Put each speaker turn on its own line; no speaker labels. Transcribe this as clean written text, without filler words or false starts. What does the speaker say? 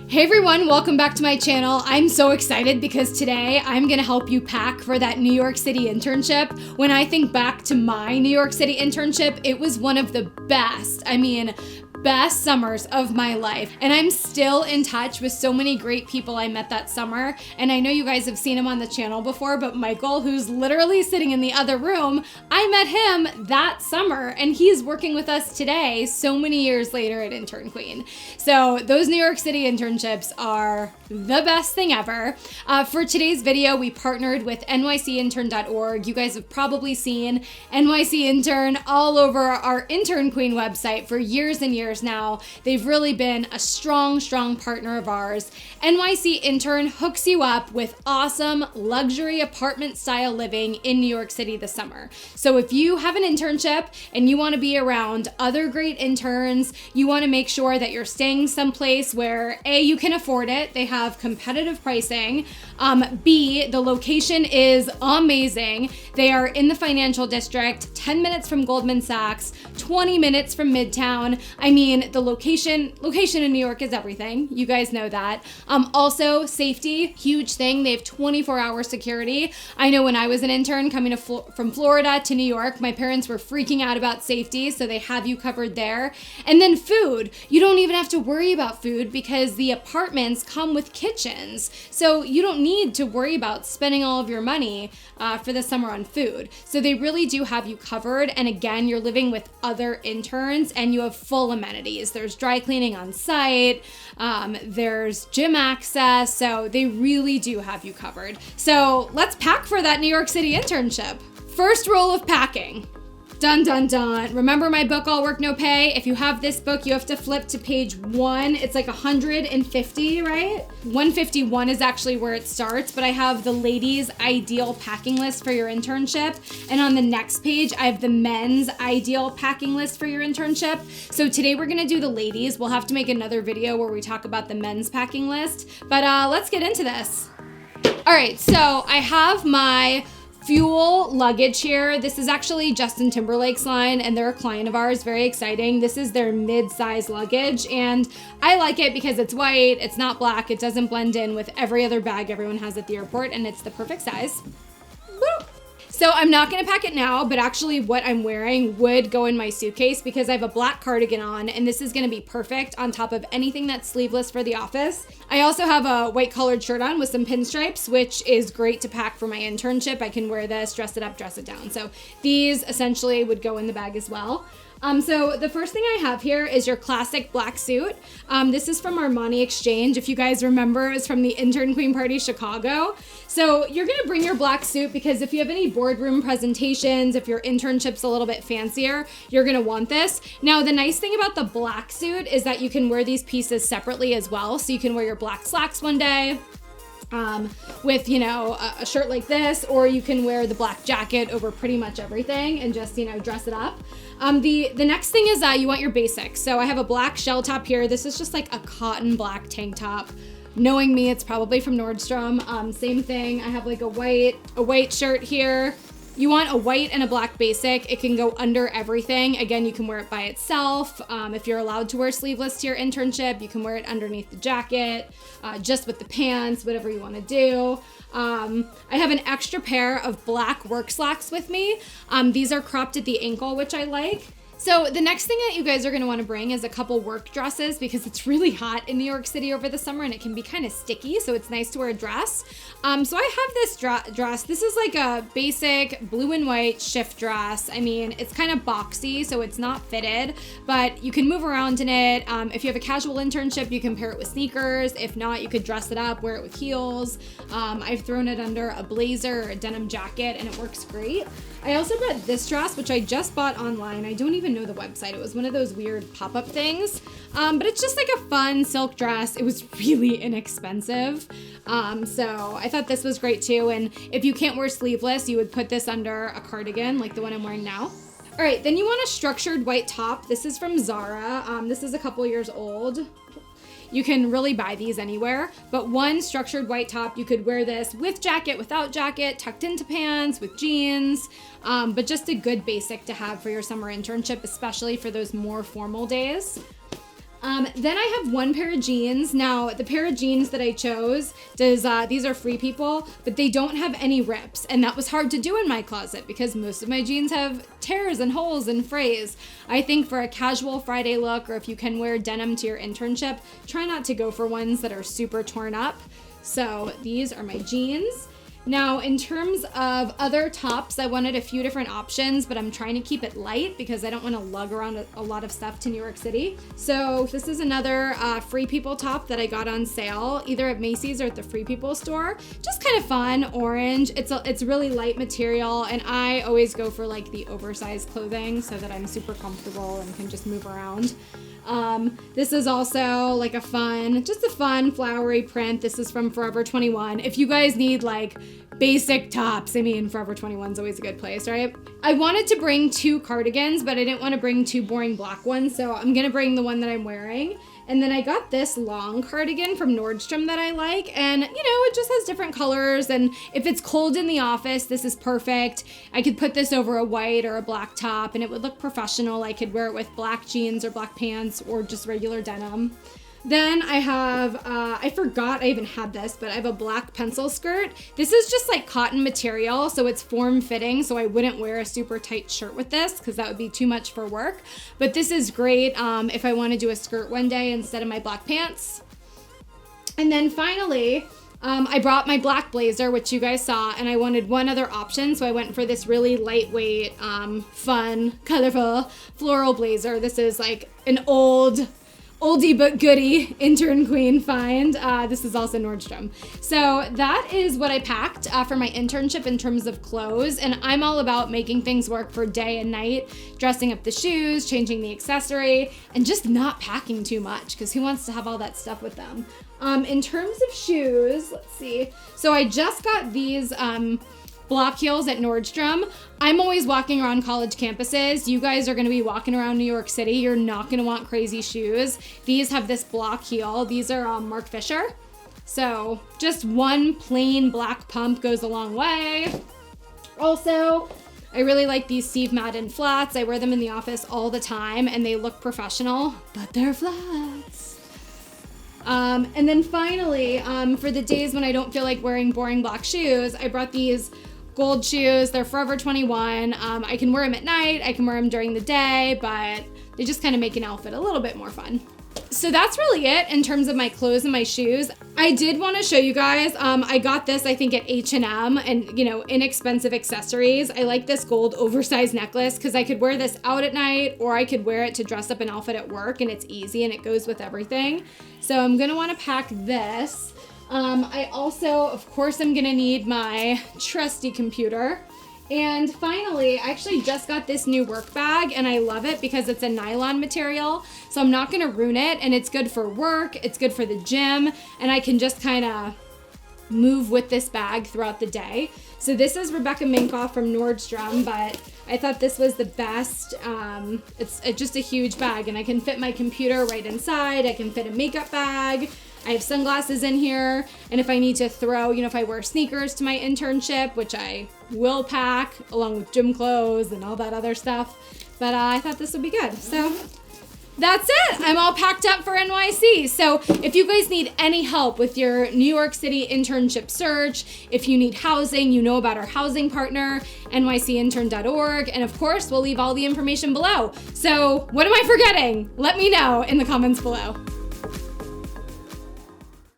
Hey everyone, welcome back to my channel. I'm so excited because today I'm gonna help you pack for that New York City internship. When I think back to my New York City internship, it was one of the best summers of my life. And I'm still in touch with so many great people I met that summer. And I know you guys have seen him on the channel before, but Michael, who's literally sitting in the other room, I met him that summer and he's working with us today, so many years later at Intern Queen. So those New York City internships are the best thing ever. For today's video, we partnered with nycintern.org. You guys have probably seen NYC Intern all over our Intern Queen website for years and years now. They've really been a strong partner of ours. NYC Intern hooks you up with awesome luxury apartment style living in New York City this summer. So if you have an internship and you want to be around other great interns, you want to make sure that you're staying someplace where A, you can afford it, they have competitive pricing, B, the location is amazing. They are in the financial district, 10 minutes from Goldman Sachs, 20 minutes from Midtown. I mean, the location in New York is everything. You guys know that. Also, safety, huge thing. They have 24-hour security. I know when I was an intern coming from Florida to New York, my parents were freaking out about safety, so they have you covered there. And then food. You don't even have to worry about food because the apartments come with kitchens. So you don't need to worry about spending all of your money for the summer on food. So they really do have you covered. And again, you're living with other interns and you have full amenities. There's dry cleaning on site. There's gym access. So they really do have you covered. So let's pack for that New York City internship. First rule of packing. Dun, dun, dun. Remember my book, All Work, No Pay? If you have this book, you have to flip to page 1. It's like 150, right? 151 is actually where it starts, but I have the ladies' ideal packing list for your internship. And on the next page, I have the men's ideal packing list for your internship. So today we're gonna do the ladies. We'll have to make another video where we talk about the men's packing list, but let's get into this. All right, so I have my Fuel luggage here. This is actually Justin Timberlake's line and they're a client of ours, very exciting. This is their mid-size luggage and I like it because it's white, it's not black, it doesn't blend in with every other bag everyone has at the airport and it's the perfect size. Woo! So I'm not gonna pack it now, but actually what I'm wearing would go in my suitcase because I have a black cardigan on and this is gonna be perfect on top of anything that's sleeveless for the office. I also have a white collared shirt on with some pinstripes, which is great to pack for my internship. I can wear this, dress it up, dress it down. So these essentially would go in the bag as well. So the first thing I have here is your classic black suit. This is from Armani Exchange. If you guys remember, it was from the Intern Queen Party Chicago. So you're gonna bring your black suit because if you have any boardroom presentations, if your internship's a little bit fancier, you're gonna want this. Now, the nice thing about the black suit is that you can wear these pieces separately as well. So you can wear your black slacks one day, with, you know, a shirt like this, or you can wear the black jacket over pretty much everything and just, you know, dress it up. The next thing is you want your basics. So I have a black shell top here. This is just like a cotton black tank top. Knowing me, it's probably from Nordstrom. Same thing. I have like a white shirt here. You want a white and a black basic. It can go under everything. Again, you can wear it by itself. If you're allowed to wear sleeveless to your internship, you can wear it underneath the jacket, just with the pants, whatever you want to do. I have an extra pair of black work slacks with me. These are cropped at the ankle, which I like. So the next thing that you guys are going to want to bring is a couple work dresses because it's really hot in New York City over the summer and it can be kind of sticky, so it's nice to wear a dress. So I have this dress. This is like a basic blue and white shift dress. I mean, it's kind of boxy, so it's not fitted, but you can move around in it. If you have a casual internship, you can pair it with sneakers. If not, you could dress it up, wear it with heels. I've thrown it under a blazer or a denim jacket and it works great. I also brought this dress, which I just bought online. I don't even know the website. It was one of those weird pop-up things. But it's just like a fun silk dress. It was really inexpensive. So I thought this was great too. And if you can't wear sleeveless, you would put this under a cardigan like the one I'm wearing now. All right, then you want a structured white top. This is from Zara. This is a couple years old. You can really buy these anywhere, but one structured white top, you could wear this with jacket, without jacket, tucked into pants, with jeans, but just a good basic to have for your summer internship, especially for those more formal days. Then I have one pair of jeans. Now, the pair of jeans that I chose, these are Free People, but they don't have any rips. And that was hard to do in my closet because most of my jeans have tears and holes and frays. I think for a casual Friday look, or if you can wear denim to your internship, try not to go for ones that are super torn up. So these are my jeans. Now, in terms of other tops, I wanted a few different options, but I'm trying to keep it light because I don't want to lug around a lot of stuff to New York City. So this is another Free People top that I got on sale, either at Macy's or at the Free People store. Just kind of fun, orange. It's really light material, and I always go for like the oversized clothing so that I'm super comfortable and can just move around. This is also like a fun flowery print. This is from Forever 21. If you guys need like basic tops, I mean, Forever 21 is always a good place, right? I wanted to bring 2 cardigans, but I didn't want to bring 2 boring black ones, so I'm gonna bring the one that I'm wearing. And then I got this long cardigan from Nordstrom that I like, and it just has different colors, and if it's cold in the office, this is perfect. I could put this over a white or a black top and it would look professional. I could wear it with black jeans or black pants or just regular denim. Then I have, I forgot I even had this, but I have a black pencil skirt. This is just like cotton material, so it's form-fitting, so I wouldn't wear a super tight shirt with this because that would be too much for work. But this is great if I want to do a skirt one day instead of my black pants. And then finally, I brought my black blazer, which you guys saw, and I wanted one other option, so I went for this really lightweight, fun, colorful floral blazer. This is like an oldie but goodie Intern Queen find. This is also Nordstrom. So that is what I packed for my internship in terms of clothes, and I'm all about making things work for day and night, dressing up the shoes, changing the accessory, and just not packing too much because who wants to have all that stuff with them? In terms of shoes, let's see. So I just got these block heels at Nordstrom. I'm always walking around college campuses. You guys are going to be walking around New York City. You're not going to want crazy shoes. These have this block heel. These are Mark Fisher. So just one plain black pump goes a long way. Also, I really like these Steve Madden flats. I wear them in the office all the time and they look professional, but they're flats. And then finally, for the days when I don't feel like wearing boring black shoes, I brought these gold shoes. They're Forever 21. I can wear them at night, I can wear them during the day, but they just kind of make an outfit a little bit more fun. So that's really it in terms of my clothes and my shoes. I did want to show you guys, I got this I think at H&M and inexpensive accessories. I like this gold oversized necklace because I could wear this out at night or I could wear it to dress up an outfit at work, and it's easy and it goes with everything. So I'm gonna want to pack this. I also, of course, I'm gonna need my trusty computer. And finally, I actually just got this new work bag and I love it because it's a nylon material, so I'm not gonna ruin it, and it's good for work, it's good for the gym, and I can just kind of move with this bag throughout the day. So this is Rebecca Minkoff from Nordstrom, but I thought this was the best. It's just a huge bag and I can fit my computer right inside. I can fit a makeup bag. I have sunglasses in here, and if I need to throw, if I wear sneakers to my internship, which I will pack along with gym clothes and all that other stuff, but I thought this would be good. So that's it. I'm all packed up for NYC. So if you guys need any help with your New York City internship search, if you need housing, you know about our housing partner, nycintern.org, and of course, we'll leave all the information below. So what am I forgetting? Let me know in the comments below.